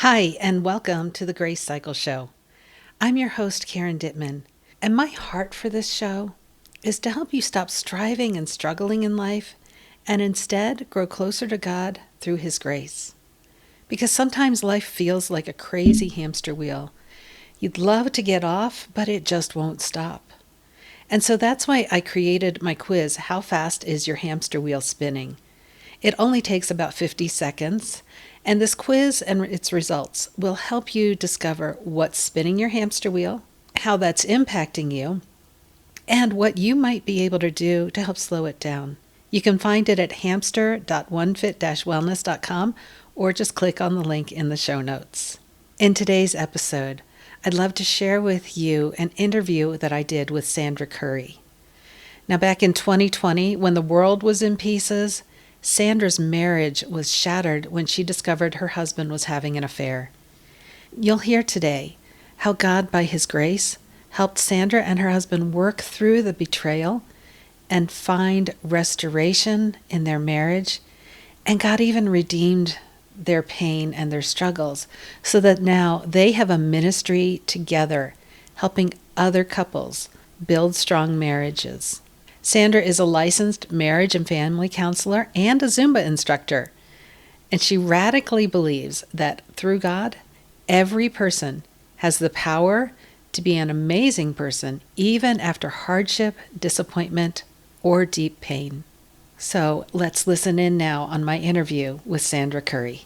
Hi, and welcome to the Grace Cycle Show. I'm your host, Karen Dittman, and my heart for this show is to help you stop striving and struggling in life and instead grow closer to God through His grace. Because sometimes life feels like a crazy hamster wheel. You'd love to get off, but it just won't stop. And so that's why I created my quiz, How Fast is Your Hamster Wheel Spinning? It only takes about 50 seconds, and this quiz and its results will help you discover what's spinning your hamster wheel, how that's impacting you, and what you might be able to do to help slow it down. You can find it at hamster.onefit-wellness.com or just click on the link in the show notes. In today's episode, I'd love to share with you an interview that I did with Sandra Currie. Now, back in 2020, when the world was in pieces, Sandra's marriage was shattered when she discovered her husband was having an affair. You'll hear today how God, by His grace, helped Sandra and her husband work through the betrayal and find restoration in their marriage, and God even redeemed their pain and their struggles so that now they have a ministry together helping other couples build strong marriages. Sandra is a licensed marriage and family counselor and a Zumba instructor, and she radically believes that through God, every person has the power to be an amazing person even after hardship, disappointment, or deep pain. So let's listen in now on my interview with Sandra Currie.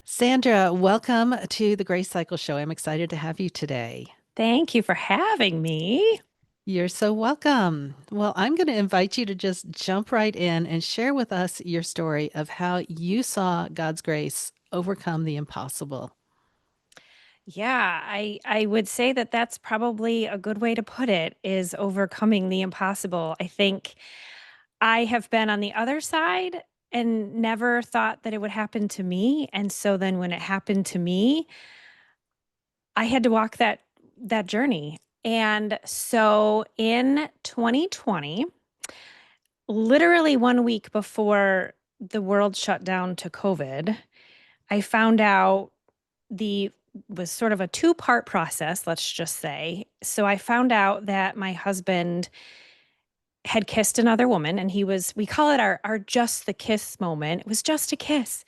Sandra, welcome to the Grace Cycle Show. I'm excited to have you today. Thank you for having me. You're so welcome. Well, I'm going to invite you to just jump right in and share with us your story of how you saw God's grace overcome the impossible. Yeah, I would say that that's probably a good way to put it is overcoming the impossible. I think I have been on the other side and never thought that it would happen to me, and so then when it happened to me, I had to walk that journey. And so in 2020, literally 1 week before the world shut down to COVID, I found out the was sort of a two-part process, let's just say. So I found out that my husband had kissed another woman, and we call it our just the kiss moment. It was just a kiss.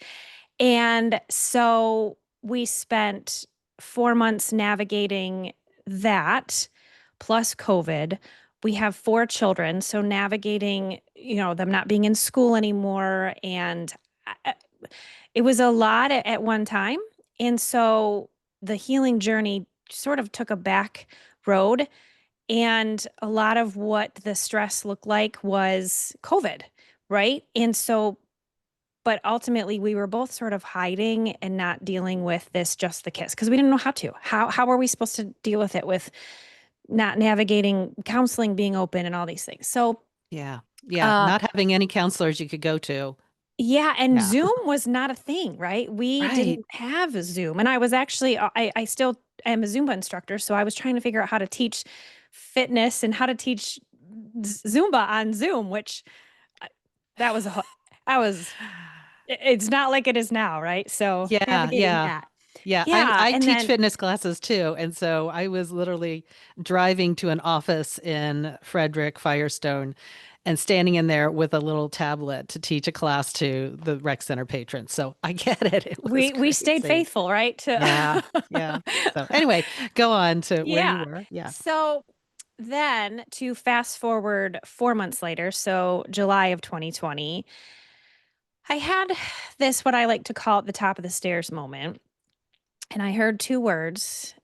And so we spent 4 months navigating that plus COVID. We have 4 children, so navigating, them not being in school anymore, and I it was a lot at one time, and so the healing journey sort of took a back road, and a lot of what the stress looked like was COVID, right? And so but ultimately, we were both sort of hiding and not dealing with this just the kiss because we didn't know how to. How are we supposed to deal with it with not navigating counseling being open and all these things? So, Yeah. Yeah. uh, Not having any counselors you could go to. yeah, and Yeah. Zoom was not a thing, right? We Right. didn't have a Zoom, and I was actually I still am a Zumba instructor, so I was trying to figure out how to teach fitness and how to teach Zumba on Zoom, which uh, that was a that was it's not like it is now, right? So Yeah. navigating Yeah. that. Yeah, Yeah, I and teach then fitness classes too, and so I was literally driving to an office in Frederick, Firestone, and standing in there with a little tablet to teach a class to the rec center patrons. So I get it. It was we stayed crazy. faithful, right? Yeah, yeah. So anyway, go on to where you Yeah. were. Yeah. So then to fast forward 4 months later, so July of 2020, I had this what I like to call at the top of the stairs moment, and I heard 2 words,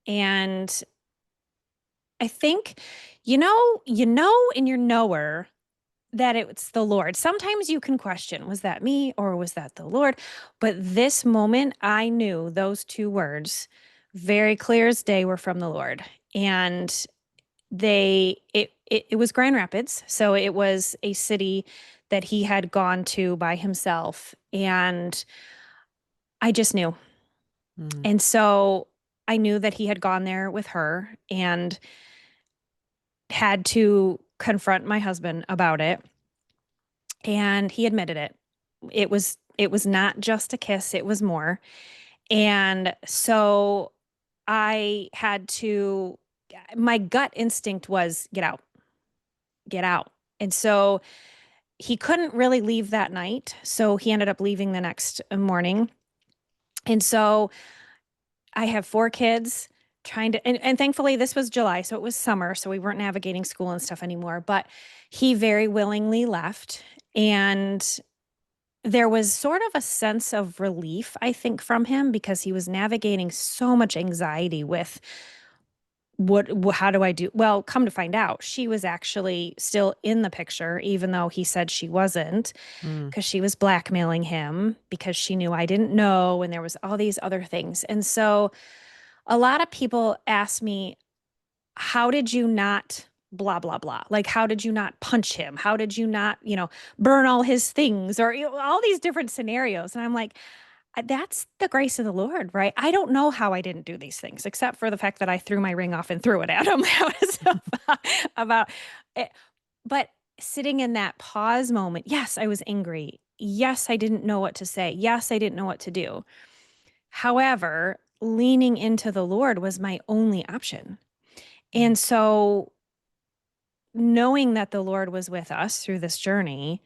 and I think in your knower that it's the Lord. Sometimes you can question, was that me or was that the Lord? But this moment, I knew those 2 words very clear as day were from the Lord. And it was Grand Rapids, so it was a city that he had gone to by himself, and I just knew. Mm, And so I knew that he had gone there with her and had to confront my husband about it, and he admitted it. It was not just a kiss, it was more. And so my gut instinct was get out, get out. And so he couldn't really leave that night. So he ended up leaving the next morning. And so I have 4 kids and thankfully this was July, so it was summer, so we weren't navigating school and stuff anymore, but he very willingly left. And there was sort of a sense of relief, I think, from him because he was navigating so much anxiety with how do I do? Well, come to find out, she was actually still in the picture, even though he said she wasn't, Mm. because she was blackmailing him because she knew I didn't know. And there was all these other things. And so a lot of people ask me, how did you not blah, blah, blah? Like, how did you not punch him? How did you not, burn all his things or all these different scenarios? And I'm like, that's the grace of the Lord, right? I don't know how I didn't do these things, except for the fact that I threw my ring off and threw it at him. That was about it. But sitting in that pause moment, yes, I was angry. Yes, I didn't know what to say. Yes, I didn't know what to do. However, leaning into the Lord was my only option. Mm. And so knowing that the Lord was with us through this journey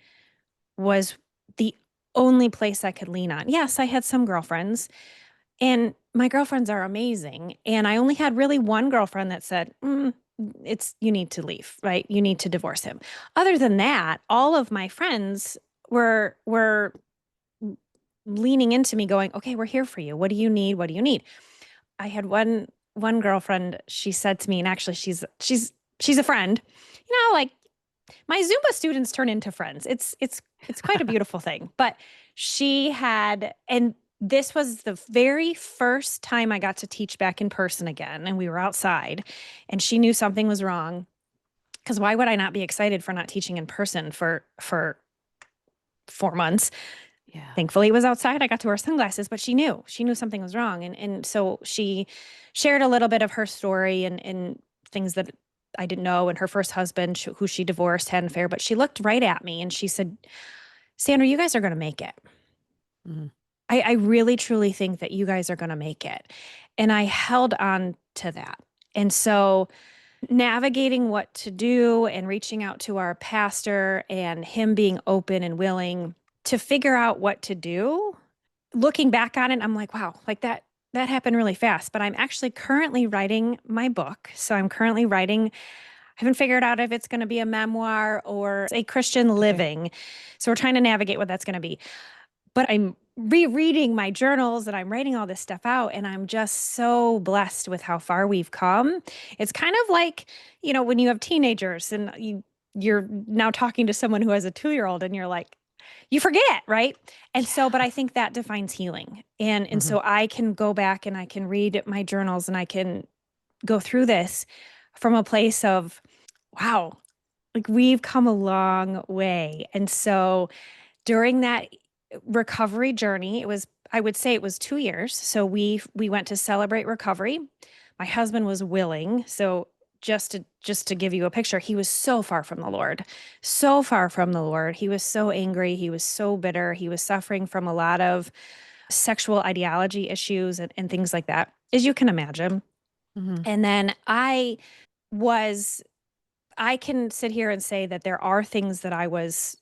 was the only place I could lean on. Yes, I had some girlfriends, and my girlfriends are amazing. And I only had really one girlfriend that said, you need to leave, right? You need to divorce him. Other than that, all of my friends were leaning into me going, okay, we're here for you. What do you need? What do you need? I had one girlfriend, she said to me, and actually she's a friend, like my Zumba students turn into friends. It's quite a beautiful thing. But and this was the very first time I got to teach back in person again, and we were outside, and she knew something was wrong. Because why would I not be excited for not teaching in person for 4 months? Yeah. Thankfully, it was outside. I got to wear sunglasses, but she knew something was wrong, and so she shared a little bit of her story and things that I didn't know. And her first husband, who she divorced, had an affair. But she looked right at me and she said, "Sandra, you guys are going to make it. Mm. I really truly think that you guys are going to make it." And I held on to that. And so navigating what to do and reaching out to our pastor and him being open and willing to figure out what to do. Looking back on it, I'm like, wow, like that happened really fast. But I'm actually currently writing my book. So I'm currently writing, I haven't figured out if it's going to be a memoir or a Christian Okay. living. So we're trying to navigate what that's going to be. But I'm rereading my journals and I'm writing all this stuff out. And I'm just so blessed with how far we've come. It's kind of like, when you have teenagers and you're now talking to someone who has a 2-year-old and you're like, you forget, right? And so, but Yeah. I think that defines healing. And Mhm. so I can go back and I can read my journals and I can go through this from a place of, wow, like we've come a long way. And so during that recovery journey, I would say it was 2 years. So we went to celebrate recovery. My husband was willing. So just to give you a picture, he was so far from the Lord, so far from the Lord. He was so angry. He was so bitter. He was suffering from a lot of sexual ideology issues and things like that, as you can imagine. Mhm. And then was, I can sit here and say that there are things that I was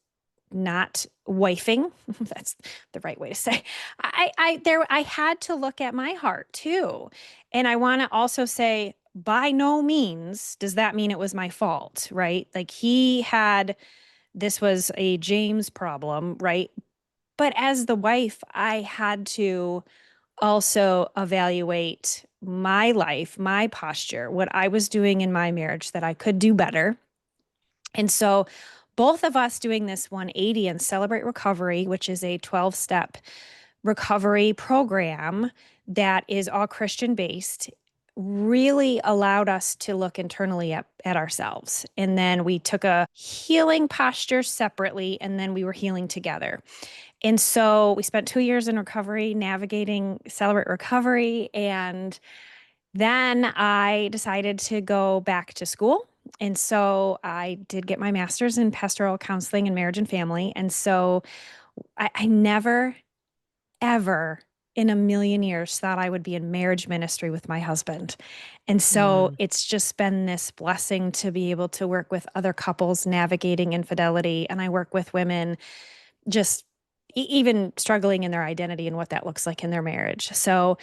not wifing. That's the right way to say. I had to look at my heart too. And I want to also say, by no means does that mean it was my fault, right? Like this was a James problem, right? But as the wife, I had to also evaluate my life, my posture, what I was doing in my marriage that I could do better. And so both of us doing this 180 and Celebrate Recovery, which is a 12-step recovery program that is all Christian based, really allowed us to look internally at ourselves. And then we took a healing posture separately, and then we were healing together. And so we spent 2 years in recovery, navigating Celebrate Recovery. And then I decided to go back to school. And so I did get my master's in pastoral counseling and marriage and family. And so I never, ever in a million years thought I would be in marriage ministry with my husband. And so Mm, it's just been this blessing to be able to work with other couples navigating infidelity. And I work with women just even struggling in their identity and what that looks like in their marriage. So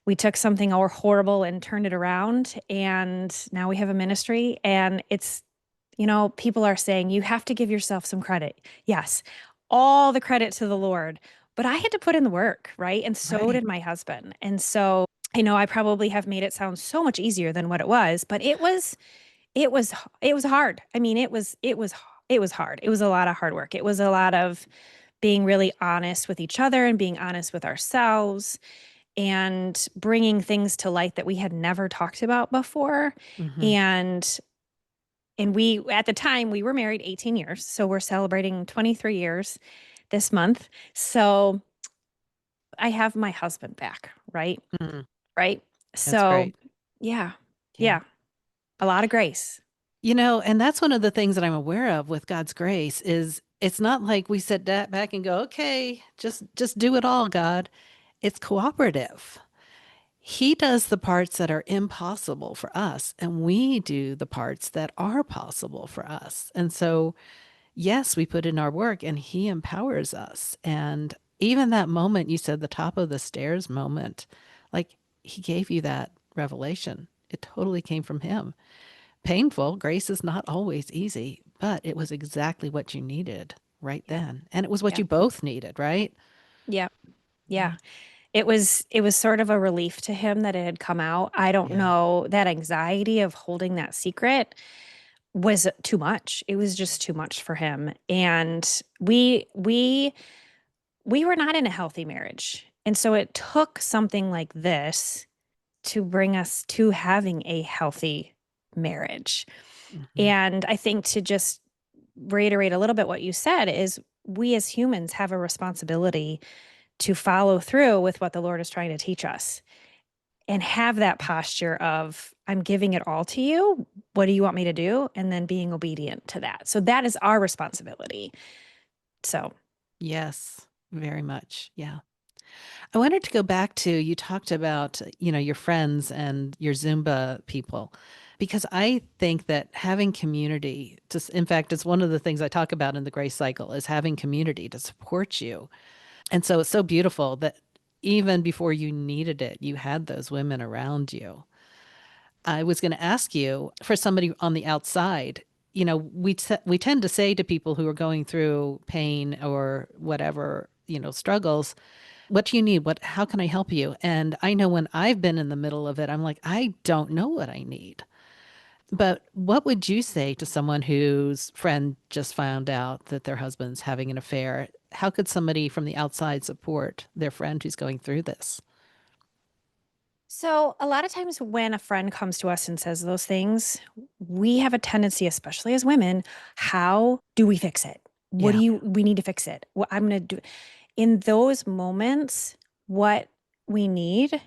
we took something or horrible and turned it around. And now we have a ministry. And it's, people are saying you have to give yourself some credit. Yes, all the credit to the Lord. But I had to put in the work, right? And so right. did my husband. And so, I probably have made it sound so much easier than what it was, but it was it was hard. I mean, it was hard. It was a lot of hard work. It was a lot of being really honest with each other and being honest with ourselves and bringing things to light that we had never talked about before. Hmm. And we at the time we were married 18 years, so we're celebrating 23 years this month. So I have my husband back, right? Mm, Right? that's So great. yeah. Yeah. Yeah, a lot of grace. And that's one of the things that I'm aware of with God's grace is it's not like we sit back and go, okay, just do it all, God. It's cooperative. He does the parts that are impossible for us, and we do the parts that are possible for us. And so, yes, we put in our work and he empowers us. And even that moment, you said the top of the stairs moment, like he gave you that revelation. It totally came from him. Painful. Grace is not always easy, but it was exactly what you needed right Yeah. then. And it was what Yeah. you both needed, right? Yeah. Yeah. Yeah. It was sort of a relief to him that it had come out. I don't Yeah. know, that anxiety of holding that secret was too much. It was just too much for him. And we were not in a healthy marriage. And so it took something like this to bring us to having a healthy marriage. Hmm. And I think, to just reiterate a little bit what you said, is we as humans have a responsibility to follow through with what the Lord is trying to teach us and have that posture of, I'm giving it all to you. What do you want me to do? And then being obedient to that. So that is our responsibility. So, Yes, very much. Yeah. I wanted to go back to you talked about, your friends and your Zumba people, because I think that having community, just in fact, it's one of the things I talk about in the Grace Cycle is having community to support you. And so it's so beautiful that even before you needed it, you had those women around you. I was going to ask you for somebody on the outside. We tend to say to people who are going through pain or whatever, struggles, what do you need? How can I help you? And I know when I've been in the middle of it, I'm like, I don't know what I need. But what would you say to someone whose friend just found out that their husband's having an affair? How could somebody from the outside support their friend who's going through this? a lot of times when a friend comes to us and says those things, we have a tendency, especially as women, how do we fix it? What do Yeah. we need to fix it? What I'm going to do in those moments, what we need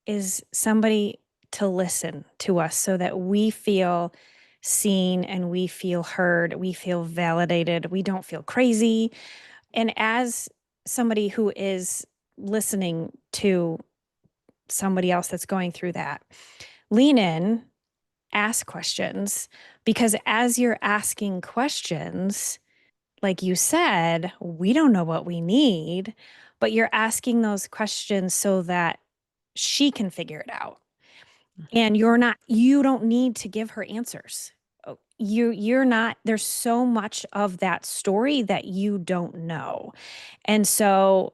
is somebody to listen to us so that we feel seen and we feel heard, we feel validated, we don't feel crazy. And as somebody who is listening to somebody else that's going through that, lean in, ask questions, because as you're asking questions, like you said, we don't know what we need, but you're asking those questions so that she can figure it out. And you don't need to give her answers. You're not, there's so much of that story that you don't know. And so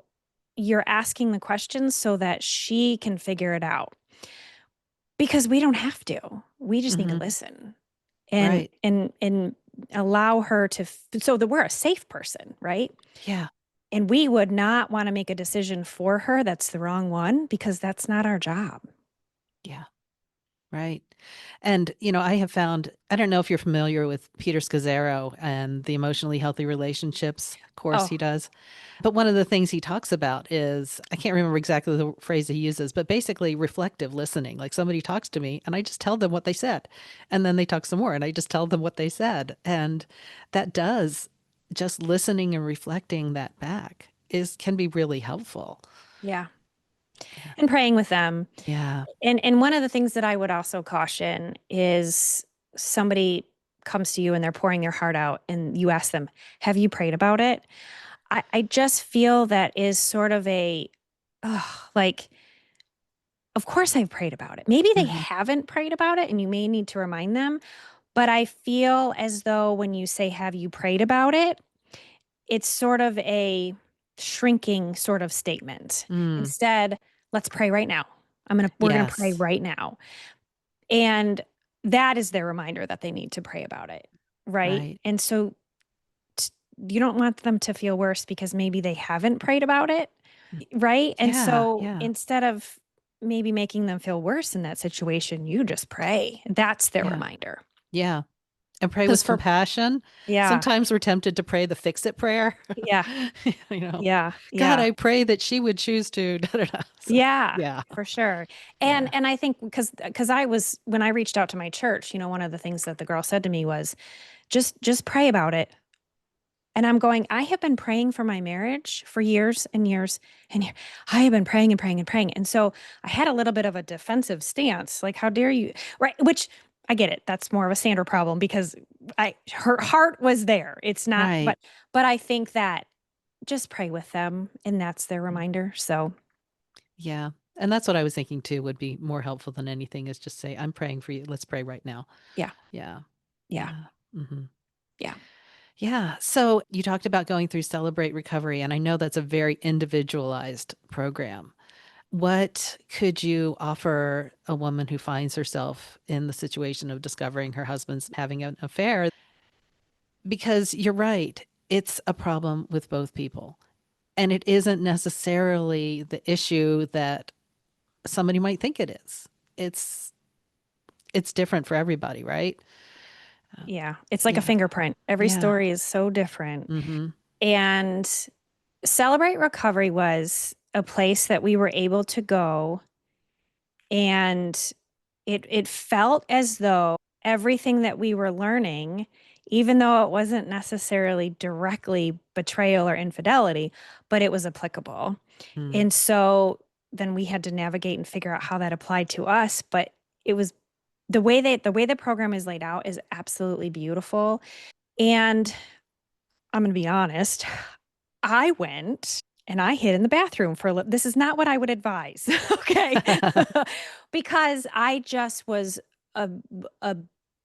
you're asking the questions so that she can figure it out, because we don't have to. We just need to Hmm. listen and Right. allow her to so that we're a safe person, right? Yeah. And we would not want to make a decision for her that's the wrong one, because that's not our job. Yeah. Right. And, I have found, I don't know if you're familiar with Peter Scazzaro and the emotionally healthy relationships course Oh, he does. But one of the things he talks about is, I can't remember exactly the phrase he uses, but basically reflective listening. Like somebody talks to me and I just tell them what they said. And then they talk some more and I just tell them what they said. And that does just listening and reflecting that back can be really helpful. yeah. and praying with them. Yeah. And one of the things that I would also caution is somebody comes to you and they're pouring their heart out and you ask them, have you prayed about it? I just feel that is sort of like, of course I've prayed about it. Maybe they Hmm. haven't prayed about it and you may need to remind them. But I feel as though when you say, have you prayed about it? It's sort of a shrinking sort of statement. Mm. Instead, let's pray right now. We're going to pray Yes. right now. And that is their reminder that they need to pray about it. Right. Right. And so t- you don't want them to feel worse because maybe they haven't prayed about it. Right. And Yeah. so Yeah. instead of maybe making them feel worse in that situation, you just pray. That's their Yeah. reminder. Yeah. And pray Because with for, compassion. yeah, Sometimes we're tempted to pray the fix it prayer. yeah, you know, yeah, God, yeah. I pray that she would choose to. Da, da, da. So, Yeah, yeah. for sure. Yeah. And I think because I was when I reached out to my church, one of the things that the girl said to me was just pray about it. And I'm going, I have been praying for my marriage for years and years and years. I have been praying and praying and praying. And so I had a little bit of a defensive stance, like, how dare you? Right. Which I get it. That's more of a Sandra problem because her heart was there. It's not, Right. but I think that just pray with them and that's their reminder. So Yeah. And that's what I was thinking too would be more helpful than anything is just say, I'm praying for you. Let's pray right now. yeah, Yeah. yeah, Yeah. Hmm. yeah. Yeah. So you talked about going through Celebrate Recovery, and I know that's a very individualized program. What could you offer a woman who finds herself in the situation of discovering her husband's having an affair? Because you're right, it's a problem with both people. And it isn't necessarily the issue that somebody might think it is. It's it's different for everybody, right? Yeah, it's like a Yeah. fingerprint. Every Yeah. story is so different. Mhm. And Celebrate Recovery was a place that we were able to go and it felt as though everything that we were learning, even though it wasn't necessarily directly betrayal or infidelity, but it was applicable. Mm. And so then we had to navigate and figure out how that applied to us, but it was the way the program is laid out is absolutely beautiful. And I'm going to be honest, I went and I hid in the bathroom for this is not what I would advise. Okay. Because I just was a a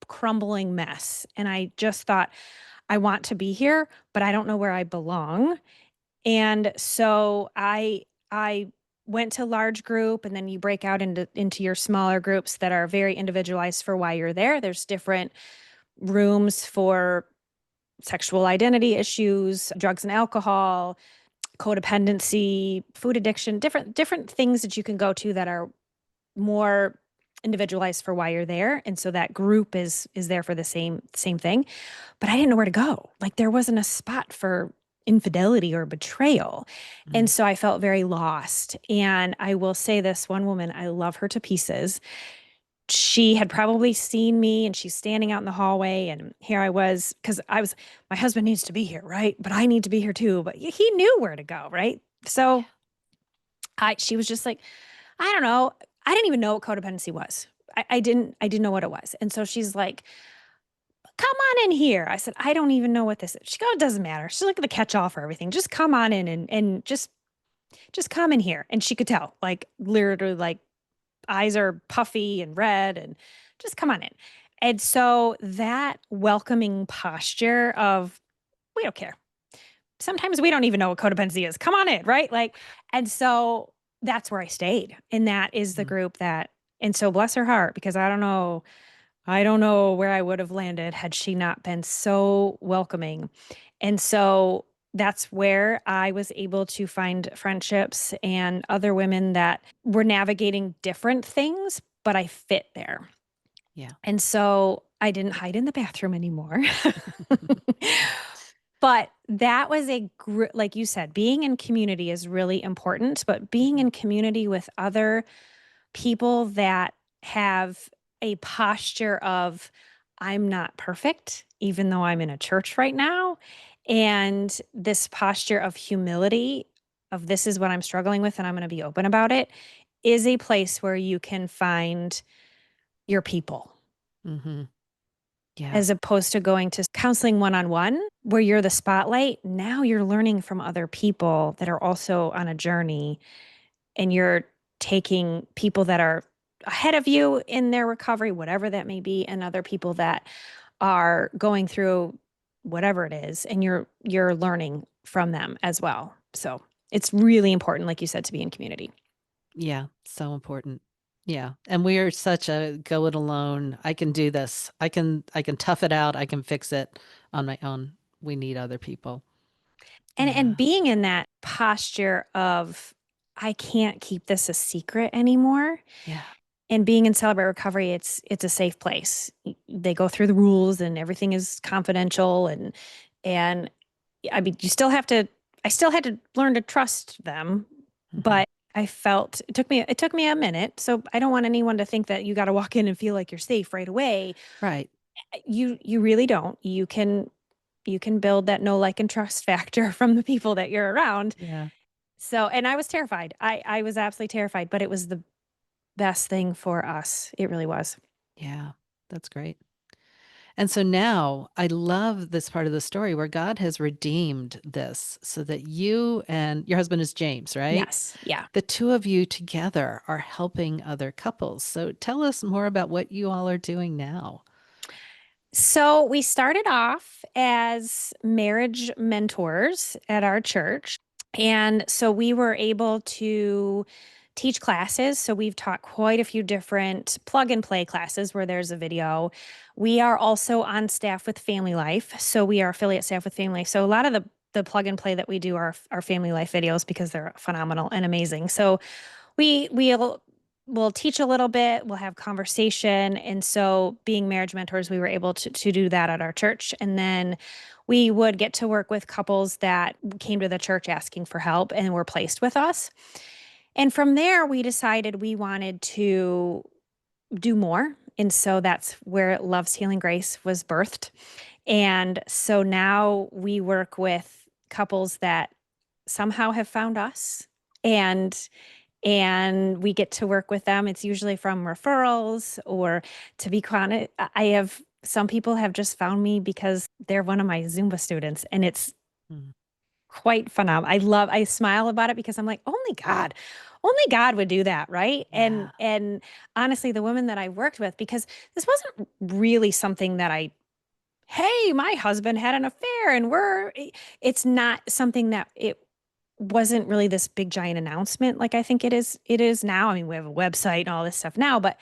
crumbling mess and I just thought I want to be here, but I don't know where I belong. And so I went to large group and then you break out into your smaller groups that are very individualized for why you're there. There's different rooms for sexual identity issues, drugs and alcohol, codependency, food addiction, different things that you can go to that are more individualized for why you're there. And so that group is there for the same thing. But I didn't know where to go. Like there wasn't a spot for infidelity or betrayal. And Mm. so I felt very lost. And I will say this one woman, I love her to pieces. She had probably seen me and she's standing out in the hallway and here I was because my husband needs to be here, right? But I need to be here too. But he knew where to go, right? So she was just like, I don't know. I didn't even know what codependency was. I didn't know what it was. And so she's like, come on in here. I said, I don't even know what this is. She goes, it doesn't matter. She's like the catch all for everything. Just come on in and just come in here. And she could tell, like literally like eyes are puffy and red and just come on in. And so that welcoming posture of we don't care. Sometimes we don't even know what codependency is. Come on in, right? Like, and so that's where I stayed. And that is the Mm. group and so bless her heart, because I don't know where I would have landed had she not been so welcoming. And so that's where I was able to find friendships and other women that were navigating different things, but I fit there. Yeah. And so I didn't hide in the bathroom anymore. But that was like you said, being in community is really important, but being Mhm. in community with other people that have a posture of, I'm not perfect, even though I'm in a church right now. And this posture of humility, of this is what I'm struggling with, and I'm going to be open about it, is a place where you can find your people, Mm-hmm. Yeah. as opposed to going to counseling one on one, where you're the spotlight. Now you're learning from other people that are also on a journey, and you're taking people that are ahead of you in their recovery, whatever that may be, and other people that are going through whatever it is, and you're learning from them as well. So it's really important, like you said, to be in community. Yeah. So important. Yeah. And we are such a go it alone. I can do this. I can tough it out. I can fix it on my own. We need other people. And Yeah. being in that posture of, I can't keep this a secret anymore. Yeah. And being in Celebrate Recovery, it's a safe place. They go through the rules and everything is confidential, and I mean, I still had to learn to trust them, Hmm. but I felt it took me a minute. So I don't want anyone to think that you got to walk in and feel like you're safe right away. Right. You really don't. You can build that know, like, and trust factor from the people that you're around. Yeah. So, and I was terrified. I was absolutely terrified, but it was the best thing for us. It really was. Yeah. That's great. And so now I love this part of the story where God has redeemed this so that you and your husband is James, right? Yes. Yeah. The two of you together are helping other couples. So tell us more about what you all are doing now. So we started off as marriage mentors at our church. And so we were able to teach classes. So we've taught quite a few different plug and play classes where there's a video. We are also on staff with Family Life. So we are affiliate staff with Family Life. So a lot of the plug and play that we do are Family Life videos because they're phenomenal and amazing. So we'll teach a little bit, we'll have conversation. And so being marriage mentors, we were able to do that at our church. And then we would get to work with couples that came to the church asking for help and were placed with us. And from there, we decided we wanted to do more. And so that's where Love's Healing Grace was birthed. And so now we work with couples that somehow have found us, and we get to work with them. It's usually from referrals, or, to be honest, I have some people have just found me because they're one of my Zumba students, and it's Mm. quite phenomenal. I smile about it because I'm like, only God would do that, right? Yeah. And honestly, the women that I worked with, because this wasn't really something that hey, my husband had an affair and it's not something that it wasn't really this big giant announcement like I think it is now. I mean, we have a website and all this stuff now, but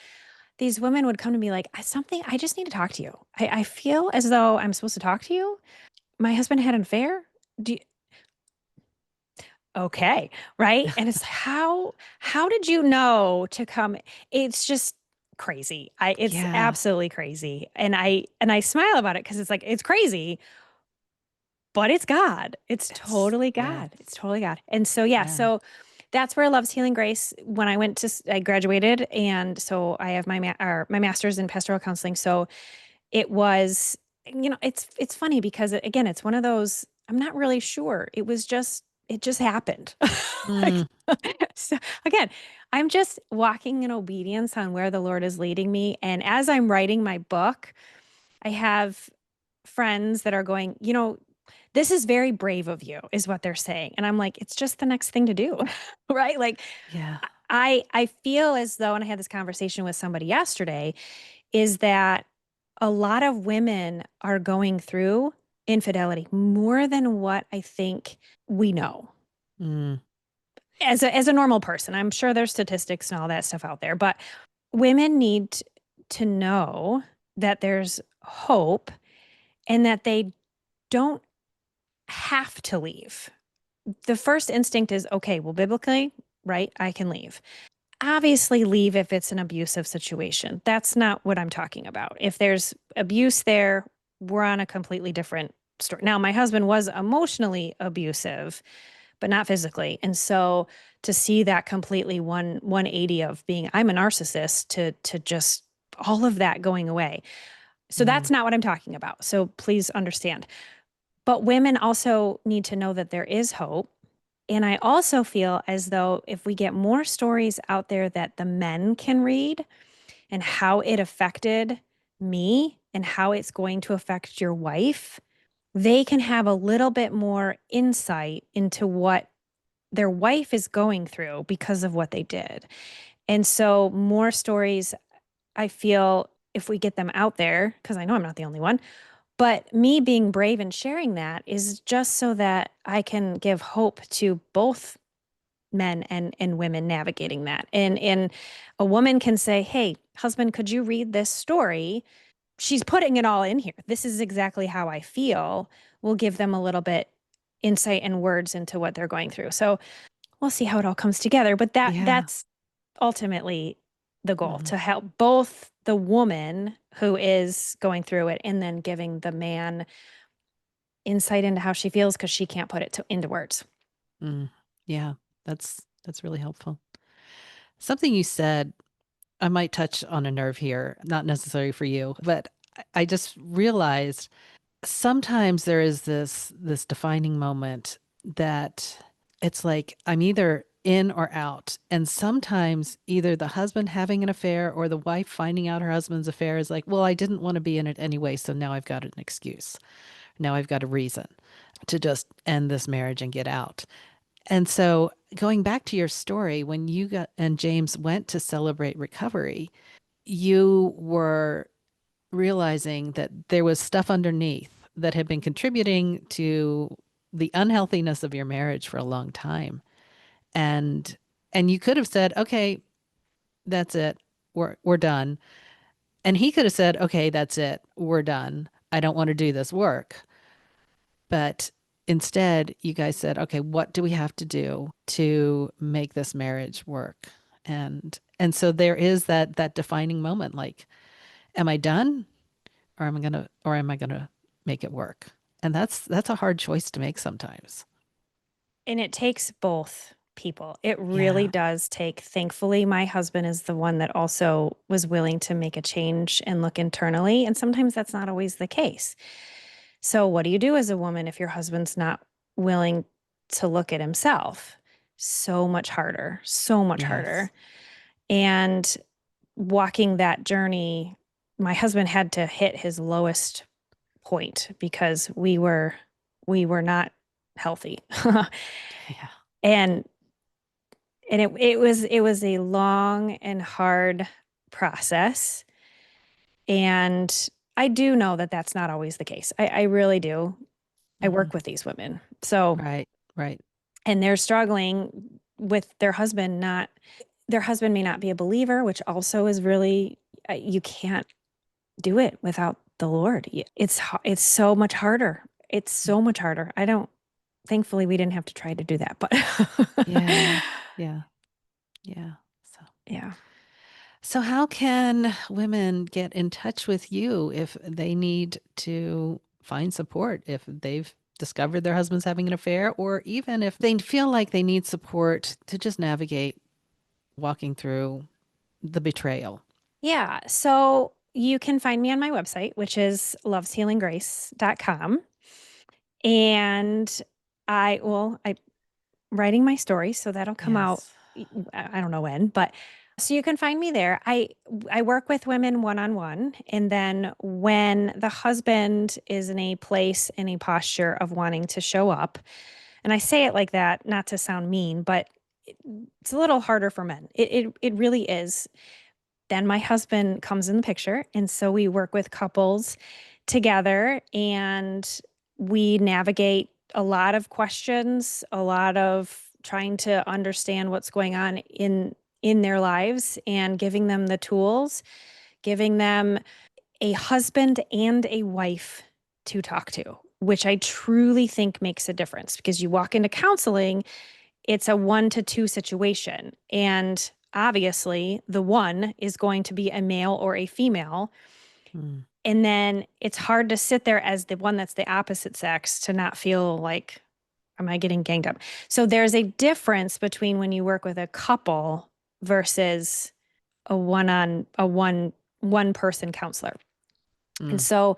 these women would come to me like, something, I just need to talk to you. I feel as though I'm supposed to talk to you. My husband had an affair. Do you, okay, right? And it's how did you know to come? It's just crazy. It's Yeah. absolutely crazy. And I smile about it because it's like, it's crazy, but it's God. It's It's, totally yeah. God. It's totally God. And so, yeah, Yeah. so that's where Love's Healing Grace, when I graduated. And so I have my master's in pastoral counseling. So it was, it's funny because, again, it's one of those, I'm not really sure. It just happened. Mm. Like, so again, I'm just walking in obedience on where the Lord is leading me. And as I'm writing my book, I have friends that are going, this is very brave of you, is what they're saying. And I'm like, it's just the next thing to do. Right? Like, Yeah. I feel as though, and I had this conversation with somebody yesterday, is that a lot of women are going through infidelity more than what I think we know. Mm. As a normal person, I'm sure there's statistics and all that stuff out there, but women need to know that there's hope, and that they don't have to leave. The first instinct is, okay, well, biblically, right, I can leave. Obviously, leave if it's an abusive situation. That's not what I'm talking about. If there's abuse there, we're on a completely different story. Now, my husband was emotionally abusive, but not physically. And so to see that completely 180 of being, I'm a narcissist, to just all of that going away. So Mm. that's not what I'm talking about. So please understand. But women also need to know that there is hope, And I also feel as though if we get more stories out there that the men can read and how it affected me and how it's going to affect your wife, they can have a little bit more insight into what their wife is going through because of what they did. And so, more stories, I feel, if we get them out there, because I know I'm not the only one, but me being brave and sharing that is just so that I can give hope to both men and women navigating that. And a woman can say, "Hey, husband, could you read this story?" She's putting it all in here. This is exactly how I feel. We'll give them a little bit insight and words into what they're going through. So we'll see how it all comes together. But Yeah. that's ultimately the goal, Hmm. to help both the woman who is going through it and then giving the man insight into how she feels because she can't put it into words. Mm. Yeah. That's really helpful. Something you said, I might touch on a nerve here, not necessary for you, but I just realized sometimes there is this defining moment that it's like I'm either in or out. And sometimes either the husband having an affair or the wife finding out her husband's affair is like, well, I didn't want to be in it anyway, so now I've got an excuse. Now I've got a reason to just end this marriage and get out. And so going back to your story, when you got and James went to celebrate recovery, you were realizing that there was stuff underneath that had been contributing to the unhealthiness of your marriage for a long time. And you could have said, "Okay, that's it. We're done." And he could have said, "Okay, that's it. We're done. I don't want to do this work." But instead, you guys said, "Okay, what do we have to do to make this marriage work?" And so there is that defining moment, like, am I done, or am I gonna make it work? And that's a hard choice to make sometimes. And it takes both people. It really Yeah. does take. Thankfully, my husband is the one that also was willing to make a change and look internally. And sometimes that's not always the case. So, what do you do as a woman if your husband's not willing to look at himself? So much harder, so much Yes. harder. And walking that journey, my husband had to hit his lowest point because we were not healthy. Yeah. and it was a long and hard process. And I do know that that's not always the case. I really do. I Hmm. work with these women. So, Right. Right. and they're struggling with their husband may not be a believer, which also is really, you can't do it without the Lord. It's so much harder. It's so much harder. I don't, thankfully we didn't have to try to do that, but Yeah. Yeah. Yeah. So yeah. so how can women get in touch with you if they need to find support, if they've discovered their husband's having an affair, or even if they feel like they need support to just navigate walking through the betrayal? Yeah. So you can find me on my website, which is loveshealinggrace.com. And I'm writing my story, so that'll come out. Yes. I don't know when, but so you can find me there. I work with women one on one, and then when the husband is in a place, in a posture of wanting to show up, and I say it like that not to sound mean, but it's a little harder for men. It really is. Then my husband comes in the picture. And so we work with couples together and we navigate a lot of questions, a lot of trying to understand what's going on in their lives and giving them the tools, giving them a husband and a wife to talk to, which I truly think makes a difference because you walk into counseling, it's a 1 to 2 situation. And obviously, the one is going to be a male or a female. Mm, And then it's hard to sit there as the one that's the opposite sex to not feel like, am I getting ganged up? So there's a difference between when you work with a couple versus a one person counselor. And mm, so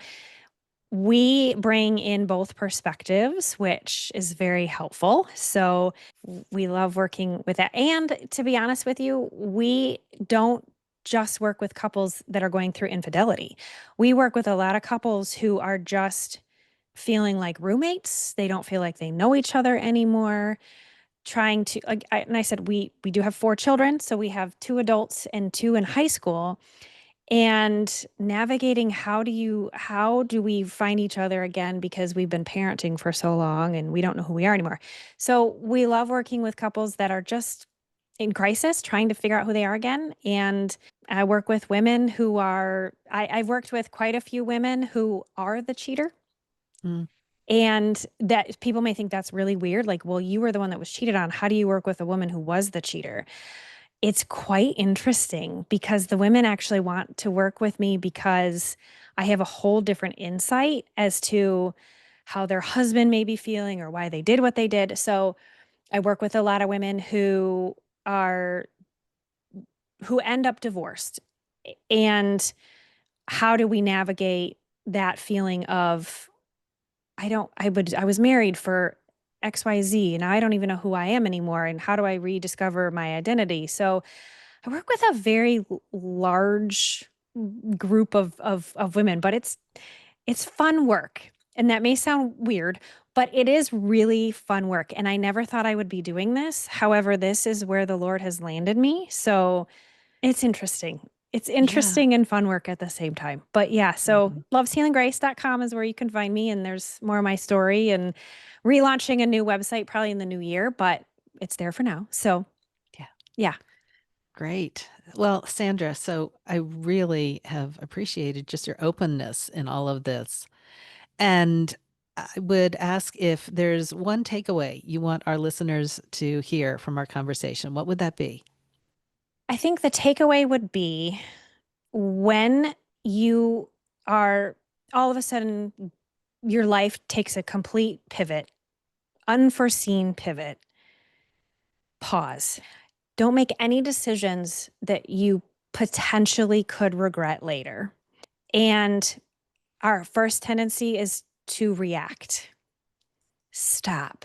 we bring in both perspectives, which is very helpful. So we love working with that. And to be honest with you, we don't just work with couples that are going through infidelity. We work with a lot of couples who are just feeling like roommates. They don't feel like they know each other anymore. Trying to like, and I said we do have 4 children, so we have 2 adults and 2 in high school, and navigating how do we find each other again because we've been parenting for so long and we don't know who we are anymore. So we love working with couples that are just in crisis, trying to figure out who they are again. And I work with women who are, I've worked with quite a few women who are the cheater. Mm. And that people may think that's really weird. Like, well, you were the one that was cheated on. How do you work with a woman who was the cheater? It's quite interesting because the women actually want to work with me because I have a whole different insight as to how their husband may be feeling or why they did what they did. So I work with a lot of women are who end up divorced. And how do we navigate that feeling of I was married for XYZ and I don't even know who I am anymore, and how do I rediscover my identity? So I work with a very large group of women, but it's fun work. And that may sound weird, but it is really fun work. And I never thought I would be doing this. However, this is where the Lord has landed me. So it's interesting. It's Yeah. interesting and fun work at the same time. But yeah, so Mhm. loveshealinggrace.com is where you can find me. And there's more of my story and relaunching a new website probably in the new year, but it's there for now. So Yeah. yeah. Great. Well, Sandra, so I really have appreciated just your openness in all of this. And I would ask if there's one takeaway you want our listeners to hear from our conversation. What would that be? I think the takeaway would be when you are all of a sudden your life takes a complete pivot, unforeseen pivot, pause. Don't make any decisions that you potentially could regret later. And our first tendency is to react. Stop,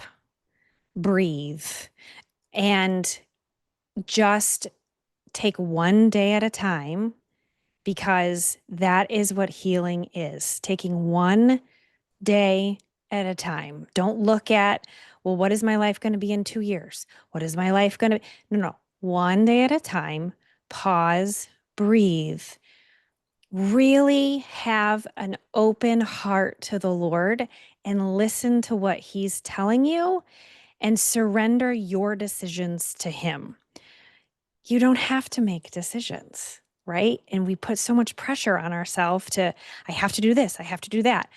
breathe, and just take one day at a time, because that is what healing is, taking one day at a time. Don't look at, well, what is my life going to be in 2 years? What is my life going to be? No, no, one day at a time. Pause, breathe, really have an open heart to the Lord and listen to what He's telling you and surrender your decisions to Him. You don't have to make decisions, right? And we put so much pressure on ourselves to, I have to do this, I have to do that.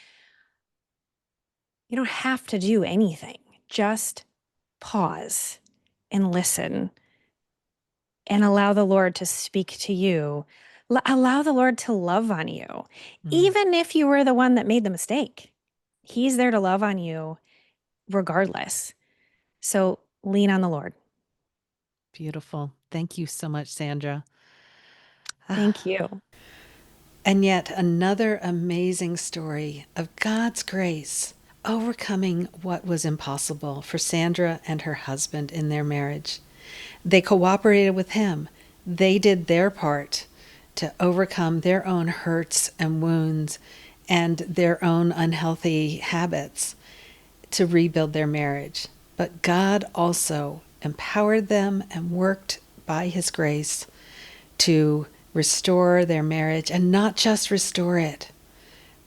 You don't have to do anything. Just pause and listen and allow the Lord to speak to you. Allow the Lord to love on you. Mm, Even if you were the one that made the mistake, He's there to love on you regardless. So lean on the Lord. beautiful. Thank you so much, Sandra. Ah, Thank you. and yet another amazing story of God's grace overcoming what was impossible for Sandra and her husband in their marriage. They cooperated with him. They did their part to overcome their own hurts and wounds and their own unhealthy habits to rebuild their marriage. But God also empowered them and worked by His grace to restore their marriage, and not just restore it,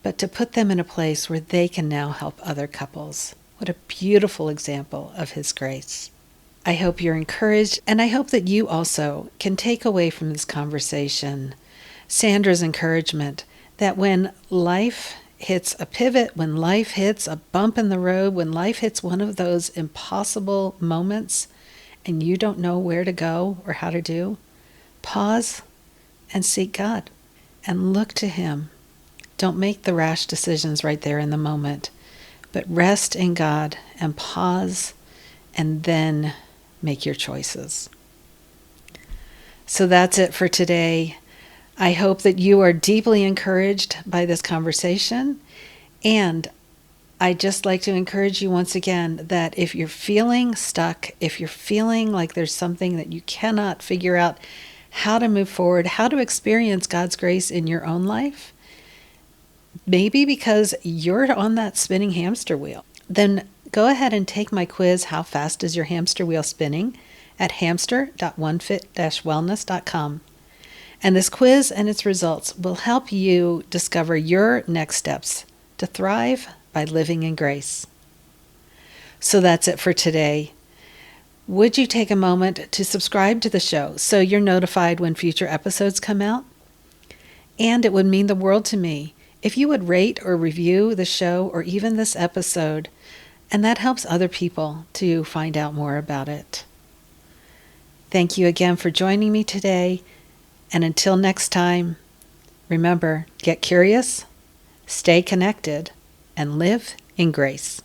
but to put them in a place where they can now help other couples. What a beautiful example of His grace. I hope you're encouraged, and I hope that you also can take away from this conversation Sandra's encouragement that when life hits a pivot, when life hits a bump in the road, when life hits one of those impossible moments and you don't know where to go or how to do, pause and seek God and look to Him. Don't make the rash decisions right there in the moment, but rest in God and pause and then make your choices. So that's it for today. I hope that you are deeply encouraged by this conversation, And I just like to encourage you once again that if you're feeling stuck, if you're feeling like there's something that you cannot figure out how to move forward, how to experience God's grace in your own life, maybe because you're on that spinning hamster wheel, then go ahead and take my quiz, How Fast Is Your Hamster Wheel Spinning, at hamster.onefit-wellness.com. And this quiz and its results will help you discover your next steps to thrive by living in grace. So that's it for today. Would you take a moment to subscribe to the show so you're notified when future episodes come out? And it would mean the world to me if you would rate or review the show or even this episode, and that helps other people to find out more about it. Thank you again for joining me today, and until next time, remember, get curious, stay connected, and live in grace.